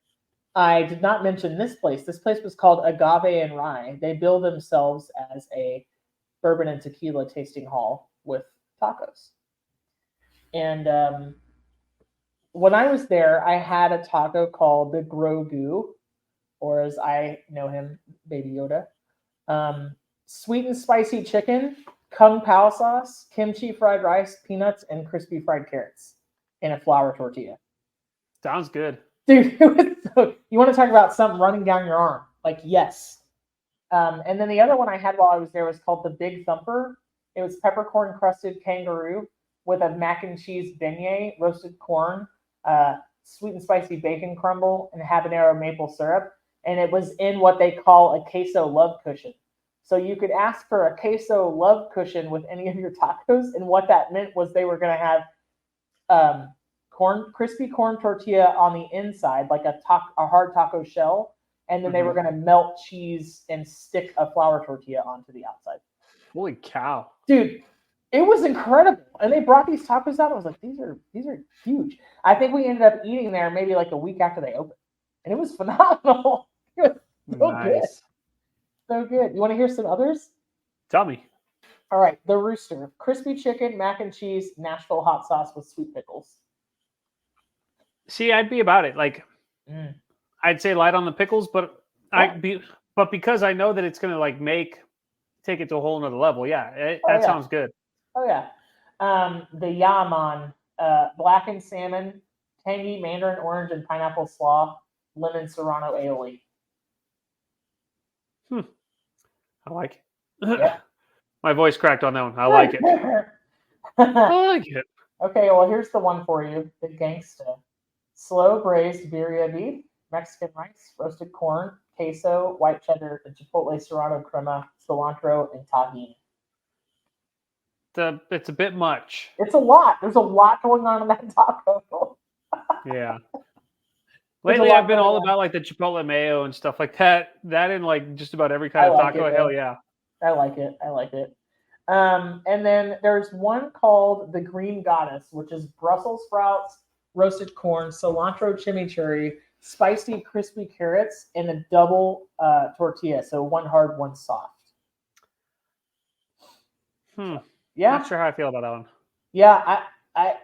I did not mention this place. This place was called Agave and Rye. They bill themselves as a bourbon and tequila tasting hall with tacos. And when I was there, I had a taco called the Grogu, or as I know him, Baby Yoda. Sweet and spicy chicken, kung pao sauce, kimchi fried rice, peanuts, and crispy fried carrots in a flour tortilla. Sounds good. Dude, you want to talk about something running down your arm? Like, yes. And then the other one I had while I was there was called the Big Thumper. It was peppercorn crusted kangaroo with a mac and cheese beignet, roasted corn, sweet and spicy bacon crumble, and habanero maple syrup. And it was in what they call a queso love cushion. So you could ask for a queso love cushion with any of your tacos, and what that meant was they were going to have crispy corn tortilla on the inside, like a hard taco shell, and then they were Hmm. going to melt cheese and stick a flour tortilla onto the outside. Holy cow. Dude, it was incredible. And they brought these tacos out. I was like, these are huge. I think we ended up eating there maybe like a week after they opened. And it was phenomenal. It was so good. Nice. So good. You want to hear some others? Tell me. All right. The Rooster. Crispy chicken, mac and cheese, Nashville hot sauce with sweet pickles. See, I'd be about it. Like, Mm. I'd say light on the pickles, but Yeah. but because I know that it's gonna like take it to a whole nother level. Yeah, Oh, that yeah. sounds good. Oh, yeah. The Yaman, blackened salmon, tangy mandarin orange and pineapple slaw, lemon serrano aioli. I like it. Yeah. My voice cracked on that one. I like it. I like it. Okay, well, here's the one for you, the gangsta. Slow braised birria beef, Mexican rice, roasted corn, queso, white cheddar, and chipotle serrano crema, cilantro, and tahini. It's a bit much. It's a lot. There's a lot going on in that taco. Yeah. There's a Lately, lot I've been going all on. about like the chipotle mayo and stuff like that. That in like just about every kind I of like taco. it, Hell though. yeah. I like it. I like it. And then there's one called the Green Goddess, which is Brussels sprouts, roasted corn, cilantro chimichurri, spicy crispy carrots, and a double tortilla. So one hard, one soft. Yeah, Not sure how I feel about that one. yeah.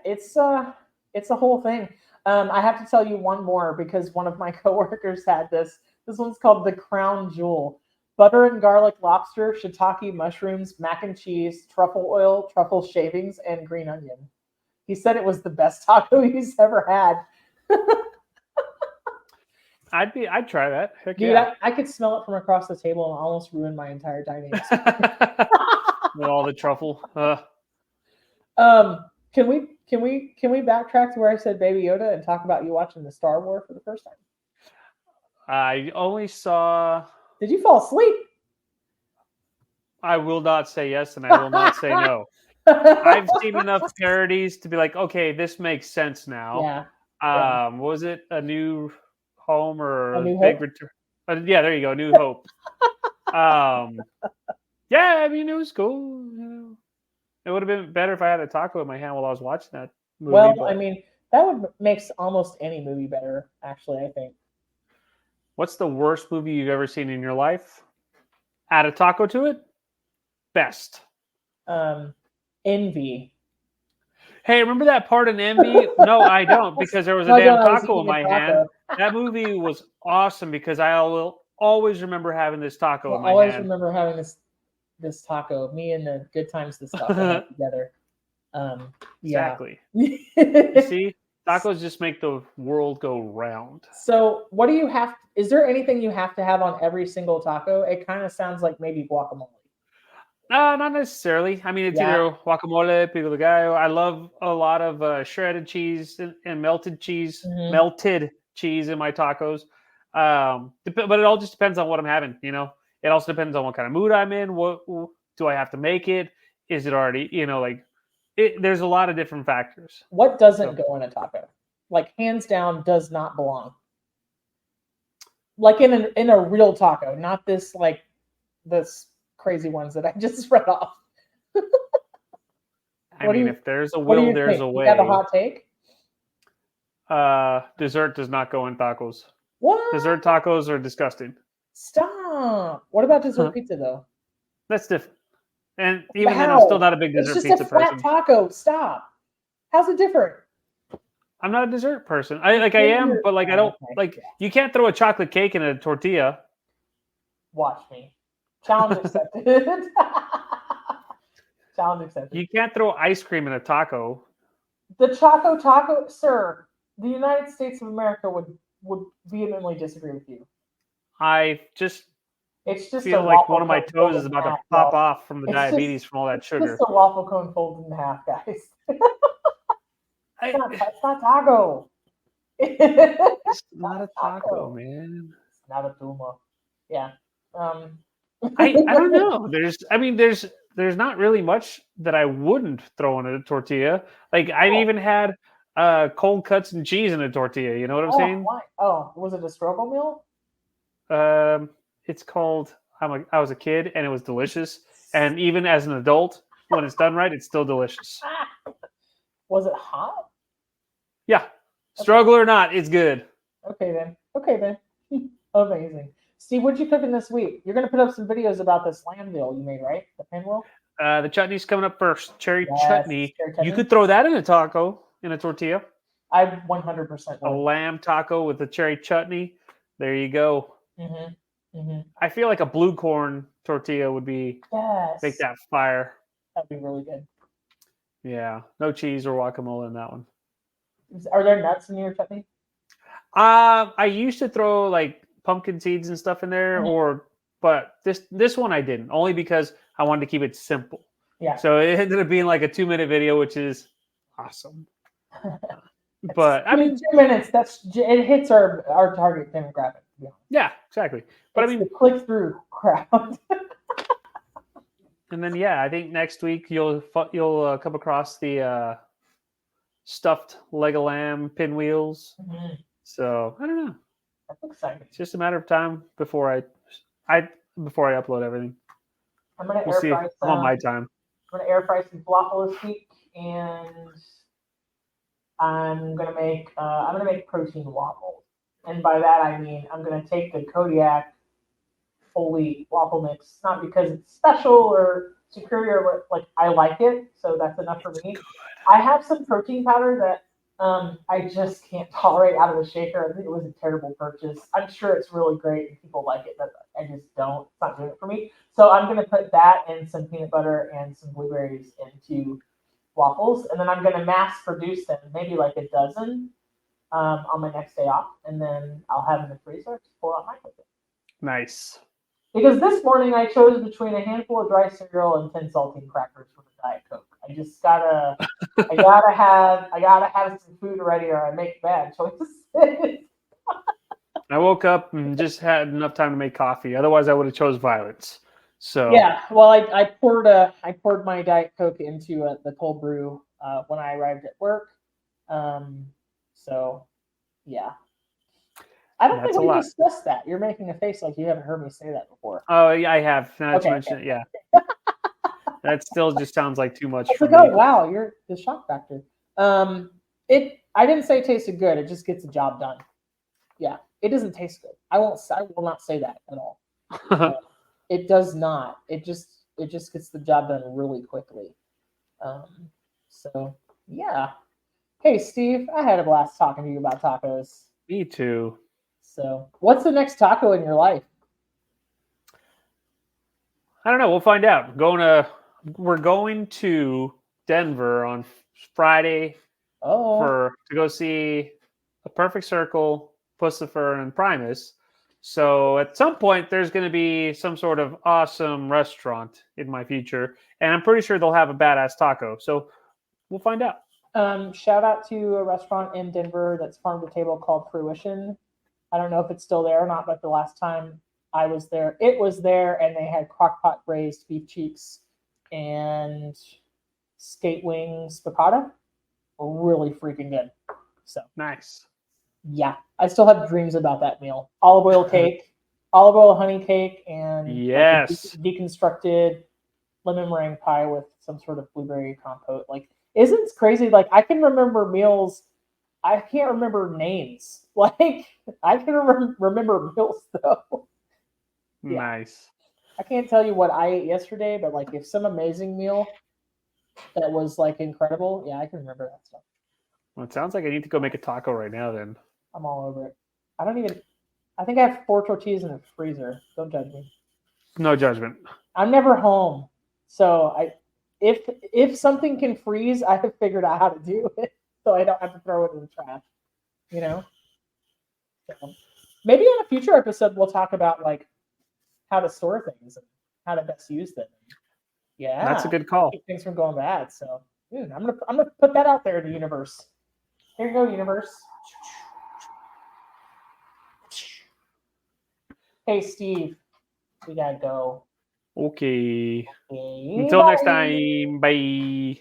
It's a whole thing. I have to tell you one more because one of my coworkers had this. This one's called the Crown Jewel. Butter and garlic lobster, shiitake mushrooms, mac and cheese, truffle oil, truffle shavings, and green onion. He said it was the best taco he's ever had. I'd try that. Heck Dude, yeah. I could smell it from across the table and almost ruin my entire dining experience. With all the truffle. Can we backtrack to where I said Baby Yoda and talk about you watching the Star Wars for the first time? I only saw. Did you fall asleep? I will not say yes, and I will not say no. I've seen enough parodies to be like, okay, this makes sense now. Yeah. Was it A New Home or A New Big Hope? Return? Yeah, there you go, New Hope. Yeah, I mean, it was cool. You know, it would have been better if I had a taco in my hand while I was watching that movie. Well, but I mean, that would makes almost any movie better, actually, I think. what's the worst movie you've ever seen in your life? Add a taco to it? Best. Envy. Hey, remember that part in Envy? No, I don't, because there was a No, I damn don't. I was taco in eating a my taco. hand. That movie was awesome because I will always remember having this taco Well, in I my always hand. remember having this taco, me and the good times the stuff we had together. Yeah. Exactly. You see, tacos just make the world go round. So, what do you have? Is there anything you have to have on every single taco? It kind of sounds like maybe guacamole. Not necessarily. I mean, it's Yeah. either guacamole, pico de gallo. I love a lot of shredded cheese and melted cheese, Mhm. melted cheese in my tacos. But it all just depends on what I'm having. You know, it also depends on what kind of mood I'm in. What do I have to make it? Is it already? You know, like there's a lot of different factors. What doesn't go in a taco? Like hands down, does not belong. Like in a real taco, not this like this crazy ones that I just read off. I mean, if there's a What do will, you there's think? a You have a way. hot take? Dessert does not go in tacos. What? Dessert tacos are disgusting. Stop. What about dessert pizza though? That's different. And even then, I'm How? still not a big It's dessert just pizza a flat person. taco. Stop. How's it different? I'm not a dessert person. I am, but like I don't like. You can't throw a chocolate cake in a tortilla. Watch me. Challenge accepted. Challenge accepted. You can't throw ice cream in a taco. The Choco Taco, sir. The United States of America would vehemently disagree with you. I just It's just feel a like waffle one of my cone toes folded is in about to half, pop y'all. off from the diabetes from all that sugar. It's just a waffle cone folded in half, guys. It's not taco. It's not a taco, man. It's not a tumor. Yeah. I don't know. There's not really much that I wouldn't throw in a tortilla. Like I've even had cold cuts and cheese in a tortilla. You know what I'm saying? Why? Oh, was it a struggle meal? It's called. I was a kid and it was delicious. And even as an adult, when it's done right, it's still delicious. Was it hot? Yeah, struggle or not, it's good. Okay then. Amazing. Steve, what'd you cooking this week? You're gonna put up some videos about this lamb veal you made, right? The pinwheel. The chutney's coming up first. Cherry Yes, chutney. cherry chutney. You could throw that in a taco, in a tortilla. I 100% A would. lamb taco with a cherry chutney. There you go. I feel like a blue corn tortilla would be make that fire. That'd be really good. Yeah, no cheese or guacamole in that one. Are there nuts in your chutney? I used to throw like pumpkin seeds and stuff in there, but this one I didn't, only because I wanted to keep it simple. Yeah. So it ended up being like a 2-minute video, which is awesome. But I mean, 2 minutes. It hits our target demographic. To be honest. Yeah, exactly. But it's I mean, the click-through crowd. And then I think next week you'll come across the stuffed leg of lamb pinwheels. Mm-hmm. So I don't know. That's exciting. It's just a matter of time before I upload everything. I'm gonna We'll see. I'm on my time. I'm gonna air fry some falafel this week, and I'm gonna make protein waffles. And by that I mean I'm gonna take the Kodiak whole wheat waffle mix, not because it's special or superior, but like I like it, so that's enough for me. I have some protein powder that I just can't tolerate out of the shaker. I think it was a terrible purchase. I'm sure it's really great and people like it, but I just don't. It's not doing it for me. So I'm going to put that and some peanut butter and some blueberries into waffles, and then I'm going to mass produce them, maybe like a dozen, on my next day off, and then I'll have them in the freezer to pull out my cooking. Nice. Because this morning I chose between a handful of dry cereal and 10 saltine crackers with a Diet Coke. I just gotta have some food ready, or I make bad choices. I woke up and just had enough time to make coffee. Otherwise, I would have chose violets. So yeah, well, I poured my Diet Coke into the cold brew when I arrived at work. So yeah, I don't think we discussed that. You're making a face like you haven't heard me say that before. Oh yeah, I have. Now Okay, mention it. Yeah. That still just sounds like too much. For me. Oh wow, you're the shock factor. I didn't say it tasted good. It just gets the job done. Yeah, it doesn't taste good. I will not say that at all. It does not. It just gets the job done really quickly. So yeah. Hey Steve, I had a blast talking to you about tacos. Me too. So what's the next taco in your life? I don't know. We'll find out. We're going to Denver on Friday to go see A Perfect Circle, Pussifer, and Primus. So at some point, there's going to be some sort of awesome restaurant in my future, and I'm pretty sure they'll have a badass taco. So we'll find out. Shout out to a restaurant in Denver that's farm to table called Fruition. I don't know if it's still there or not, but the last time I was there, it was there, and they had crock-pot braised beef cheeks and skate wings piccata. Really freaking good. So nice. Yeah, I still have dreams about that meal. Olive oil honey cake, and yes, like deconstructed lemon meringue pie with some sort of blueberry compote. Like, isn't it crazy? Like, I can remember meals. I can't remember names. Like, I can remember meals though. Yeah. Nice. I can't tell you what I ate yesterday, but like, if some amazing meal that was like incredible, yeah, I can remember that stuff. Well, it sounds like I need to go make a taco right now. Then I'm all over it. I think I have 4 tortillas in the freezer. Don't judge me. No judgment. I'm never home, so if something can freeze, I have figured out how to do it, so I don't have to throw it in the trash. You know. So maybe on a future episode we'll talk about like how to store things and how to best use them. Yeah, that's a good call. Keep things from going bad. So I'm gonna put that out there in the universe. Here you go, universe. Hey Steve, we gotta go. Okay. Until next time. Bye.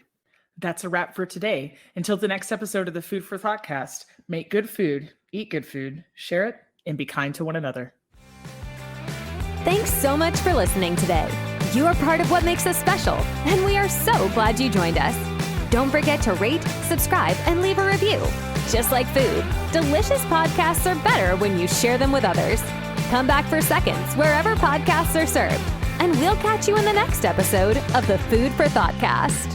That's a wrap for today. Until the next episode of the Food for ThoughtCast, make good food, eat good food, share it, and be kind to one another. Thanks so much for listening today. You are part of what makes us special, and we are so glad you joined us. Don't forget to rate, subscribe, and leave a review. Just like food, delicious podcasts are better when you share them with others. Come back for seconds wherever podcasts are served, and we'll catch you in the next episode of the Food for ThoughtCast.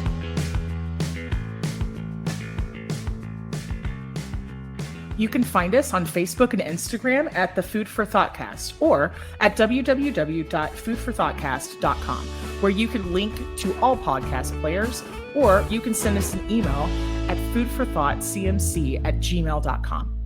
You can find us on Facebook and Instagram at the Food for ThoughtCast or at www.foodforthoughtcast.com, where you can link to all podcast players, or you can send us an email at foodforthoughtcmc@gmail.com.